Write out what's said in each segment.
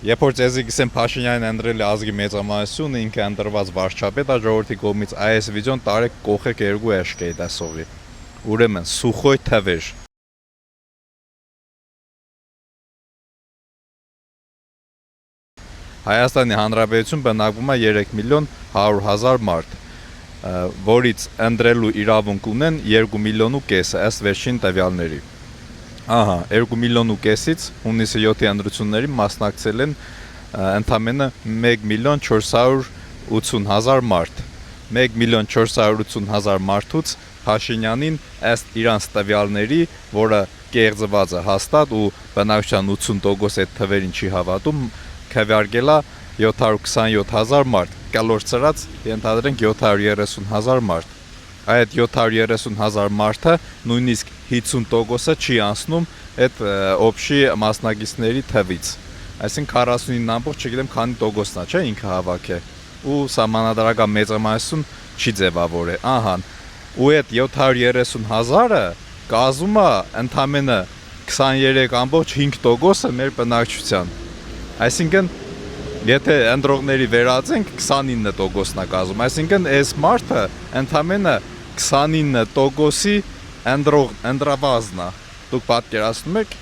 Երբ որ ձեզի գսեն Փաշինյանն ընտրել է ազգի մեծամասնությունը, ինքը ընտրված վարչապետ է ժողովրդի կողմից, այս վիդեոն տարեք կողեք երկու էշկեի դասովի։ Ուրեմն Սուխոյ թվեր։ Հայաստանի Հանրապետություն բնակվում է 3 միլիոն 100,000 մարդ, որից ընտրելու իրավունք ունեն 2 միլիոն ու կեսը, ըստ վերջին տվյալների։ Ահա, 2 միլիոն ու կեսից հունիսի 7-ի ընտրություններին մասնակցել են ընդամենը 1 միլիոն 480,000 մարդ։ 1 միլիոն 480,000 մարդուց Փաշինյանին ըստ իրանց տվյալների, որը կեղծված է հաստատ ու բնակչության 80% այդ թվերին չի հավատում, քվեարկել է 727,000 մարդ, կալոր ծրած ենթադրենք 730,000 մարդ։ Այդ 730,000 մարդը նույնիսկ 50%-ը չի անցնում այդ օբշի մասնակիցների թվից։ Այսինքն 49 չգիտեմ քանի տոկոսն է, չէ, ինքը հավաք է։ Ու սահմանադրական մեծամասնություն չի ձևավորել։ Ահա, ու այդ 730,000-ը կազմում է ընդամենը 23.5%-ը մեր բնակչության։ Այսինքն, եթե ընտրողների վերածենք, 29%-ն է կազմում, այսինքն այս մարդը ընդամենը 29%-ի ընտրավազն է։ Դուք պատկերացնում եք,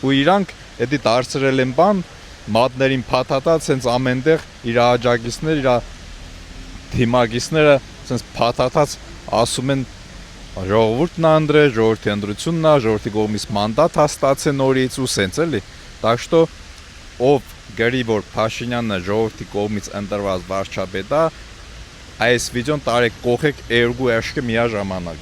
ու իրանք էդի դարձրել են բան, մատներին փաթաթած, հենց ամենտեղ իր աջակիցներ, իր թիմակիցները հենց փաթաթած ասում են ժողովուրդն է ընտրել, ժողովրդի ընտրությունն է, ժողովրդի կողմից մանդատ հաստատել նորից ու սենց էլի։ Так что ով գրի, որ Փաշինյանը ժողովրդի կողմից ընտրված վարչապետ է, այս վիդեոն տարեք կողեք երկու էշկը միաժամանակ։